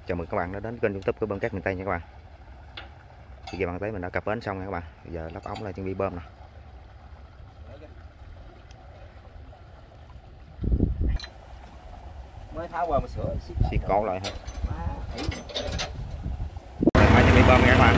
Chào mừng các bạn đã đến kênh YouTube của Bơm Cát Miền Tây nha các bạn. Thì giờ bạn thấy mình đã cập bến xong nha các bạn. Giờ lắp ống lại chuẩn bị bơm nè. Mới tháo qua mà sửa Xịt cổ lại thôi. Máy chuẩn bị bơm nha các bạn.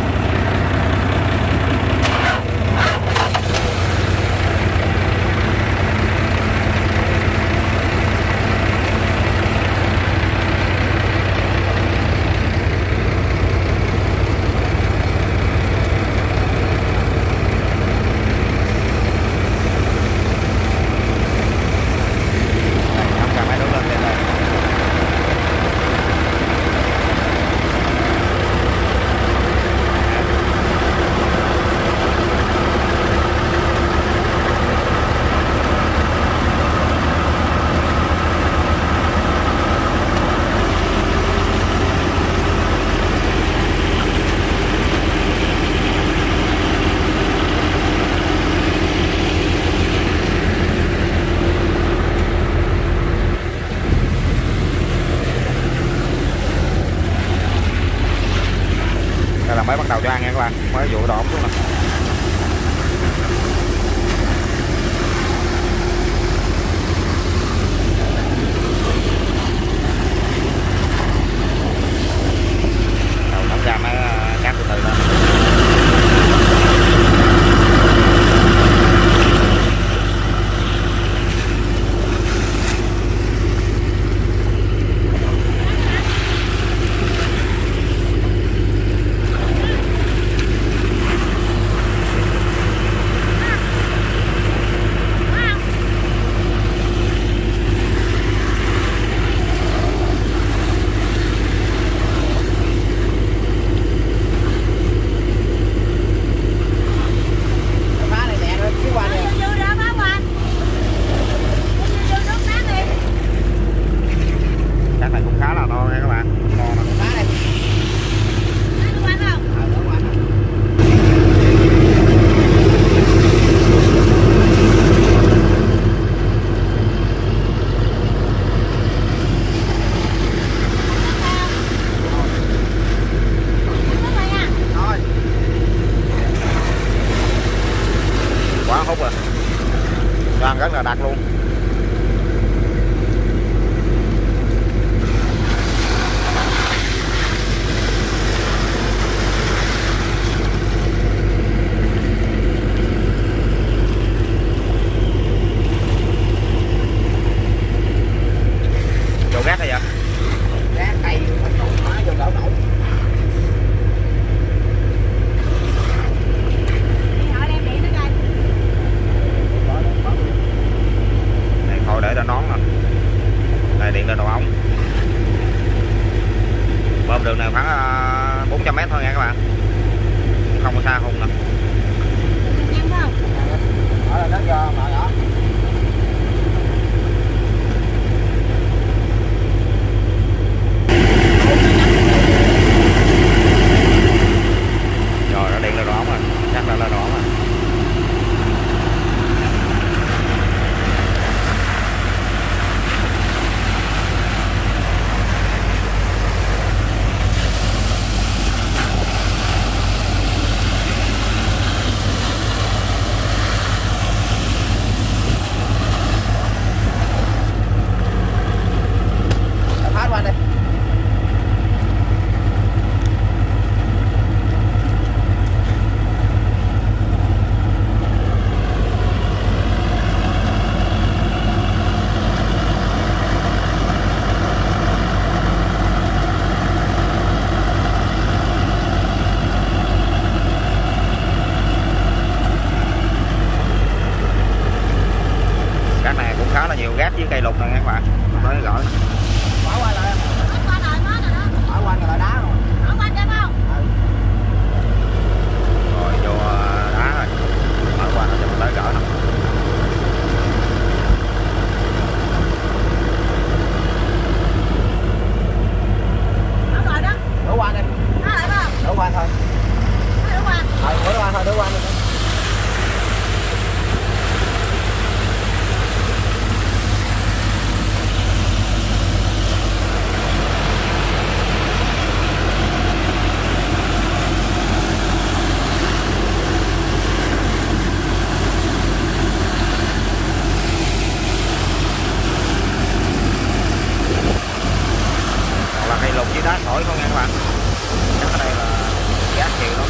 Đây là mới bắt đầu cho ăn nha các bạn, mới vụ đổ xuống nè. Đầu nóng ra mới cắt từ từ lên. Chắc này cũng khá là to nha các bạn, ngon nè. Quá hút rồi, cho ăn rất là đặc luôn. Chỗ gác hay vậy? Rác cây nó nổ hóa vô đỡ nổi. Này thôi để cho nón nè. Đây điện lên đầu ống. Bơm đường này khoảng 400 m thôi nha các bạn. Không có xa không nè. Đó là nó do mà đó. Rồi nó điện lên đầu ống rồi. Chắc là lên đầu ống rồi. chỉ đá sỏi không nha các bạn. Chắc ở đây là giá nhiều lắm.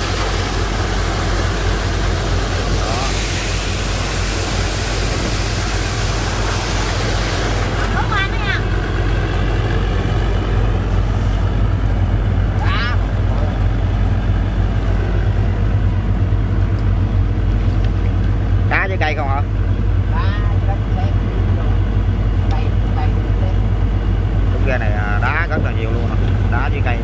Đá với cây không hả? Đúng ghe này đá rất là nhiều luôn nè, đá với cây.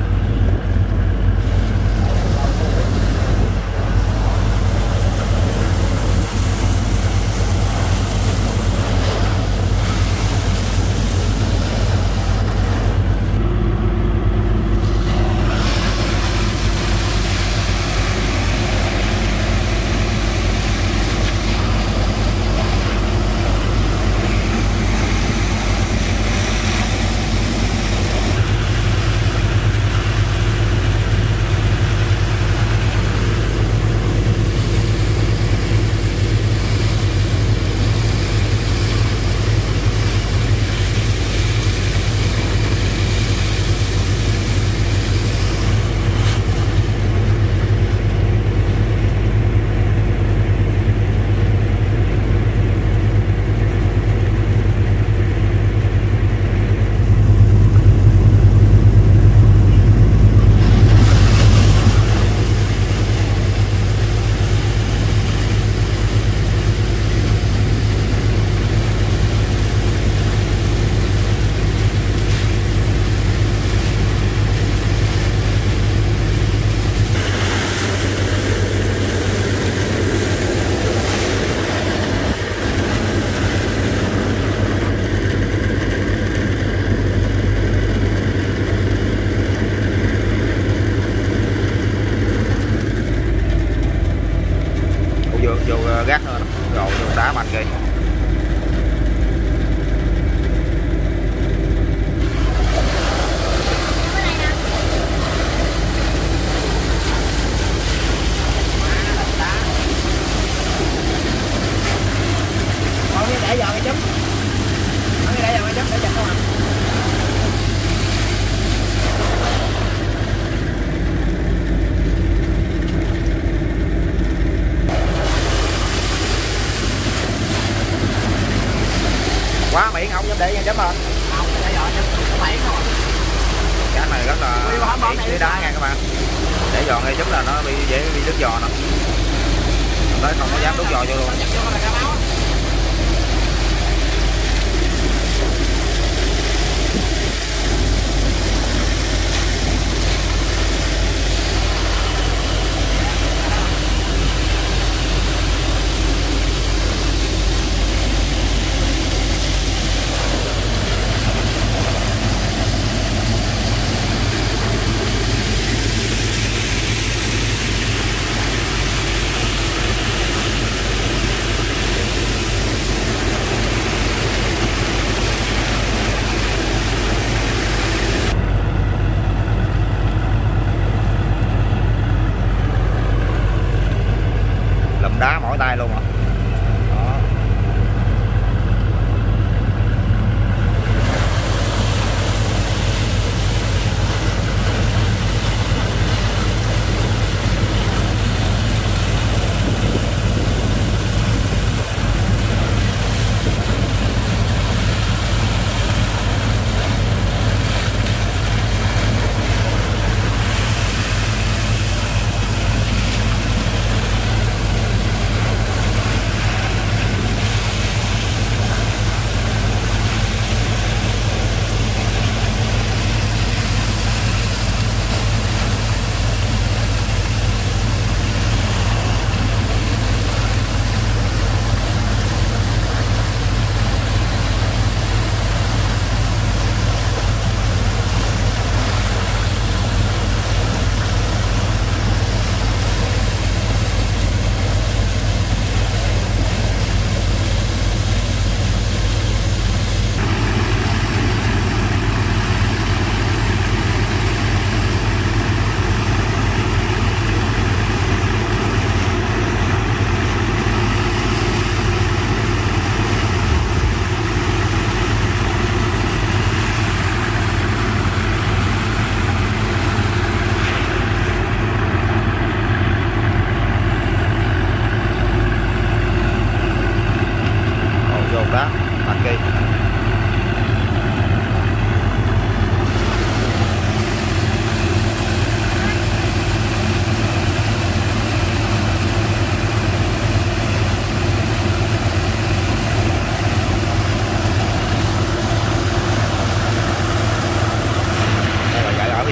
Vô gác nữa, rồi vô đá mạnh kìa. Để giờ cái chấm. Để giờ cái chấm để chặt không ạ? Quá miệng không dám để nha chấm lên. Không, để giờ chấm có miệng thôi. Cái này rất là miệng dưới đá nha các bạn. Để giòn ngay chấm là nó bị dễ bị đứt giò nè. Tới không có dám đứt giò vô luôn. Đá mỏi tay luôn à. Đó.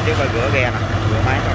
trước coi rửa ghe nè, rửa máy coi.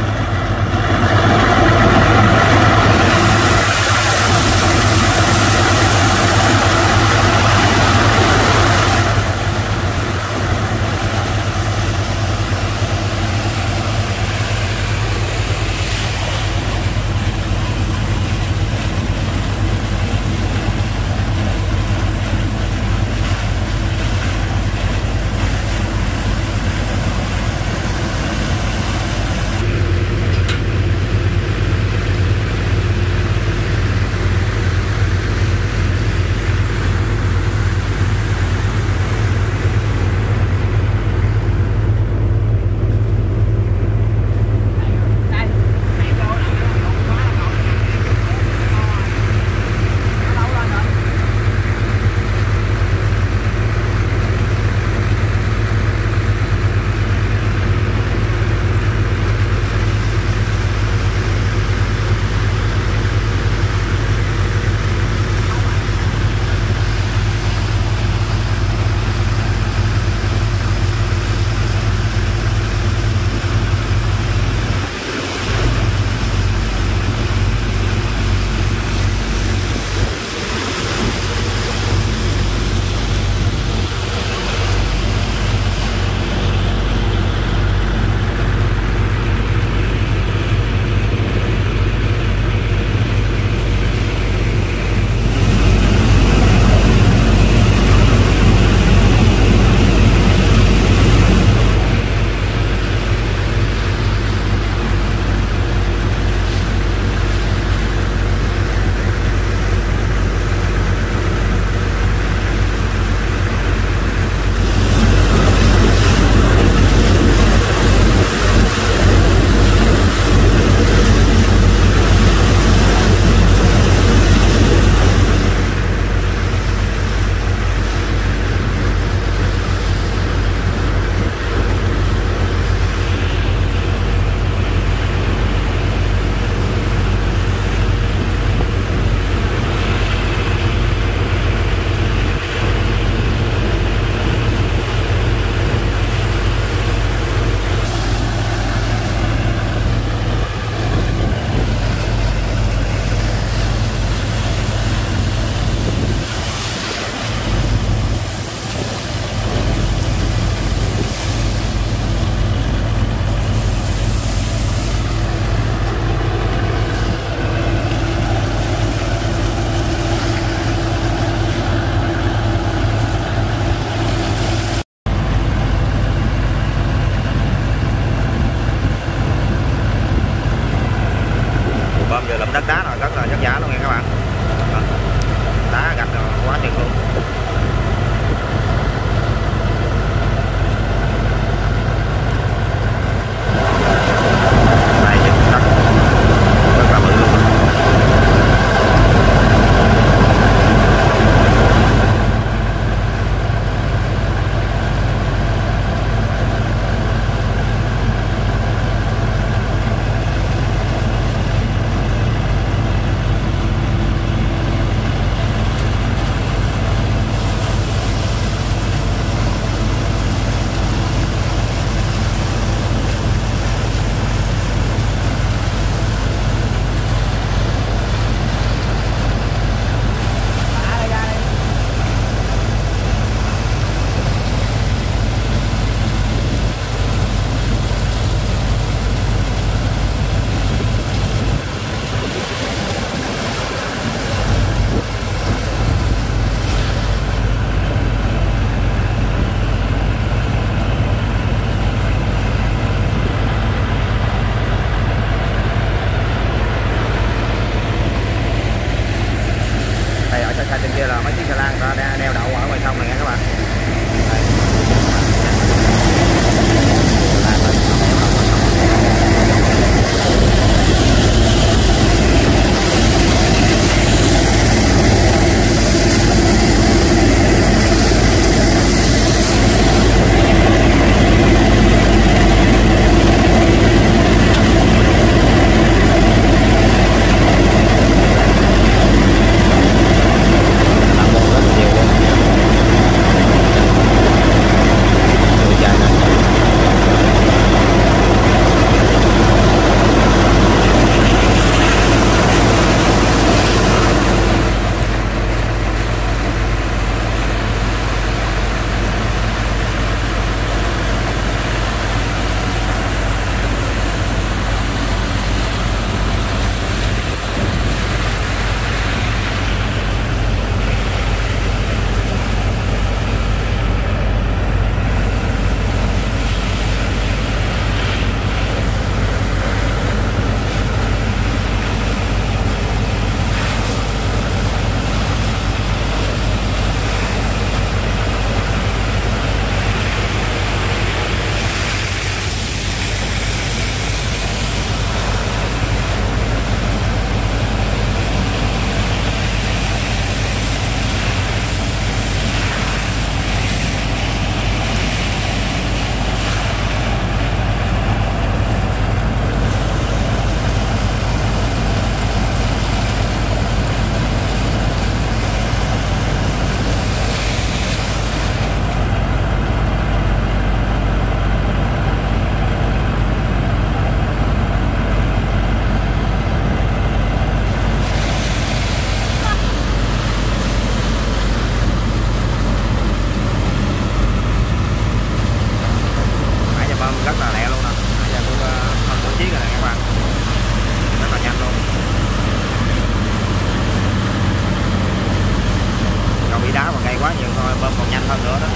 hơn nữa đó,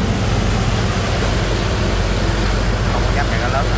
không có dám chạy cá lớn nữa.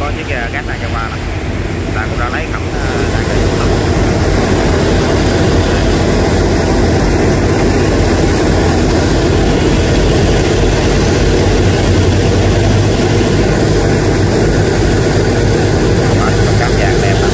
có chiếc cát này cho qua nè, là cũng đã lấy khẩm đang cây. Cát vàng đẹp lắm.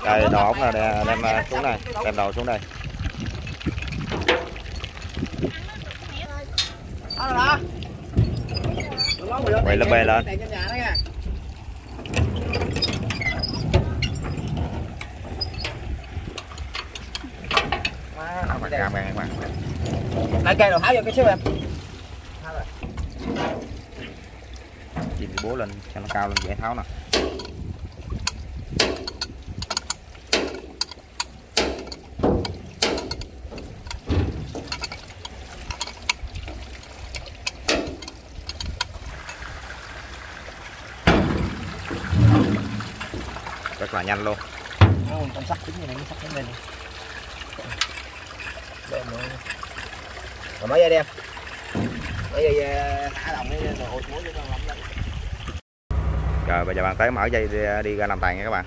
Đây đầu ống là đem xuống đây, đem đầu xuống đây. Quay lớp bê lên. Cam các bạn. Lại cây đầu tháo vô cái xíu em. Chìm cái búa lên cho nó cao lên dễ tháo nè. Rất là nhanh luôn. Con sắt chính như này, sắt đến bên. Rồi mới dây đem. Mới dây thả đồng cái đồ hột muối cho con lắm lên. Rồi bây giờ bạn tới mở dây đi ra làm tàn nha các bạn.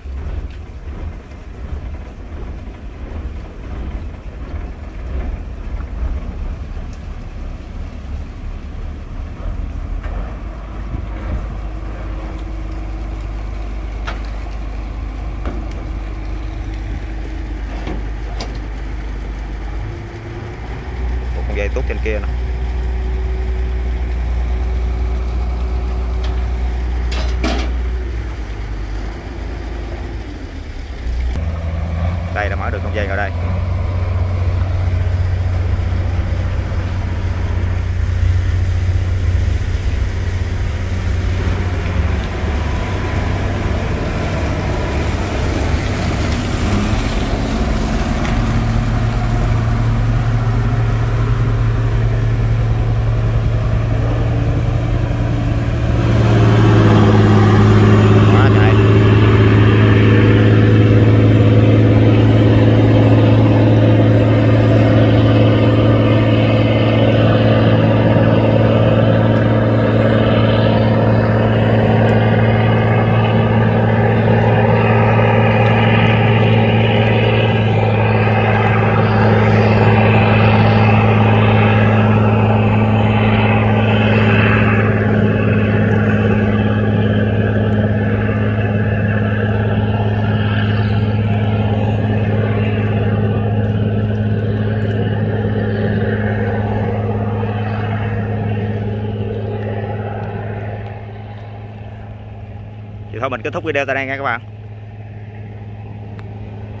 Một con dây tốt trên kia nè. Đây đã mở được con dây vào đây. Thì thôi mình kết thúc video tại đây nha các bạn.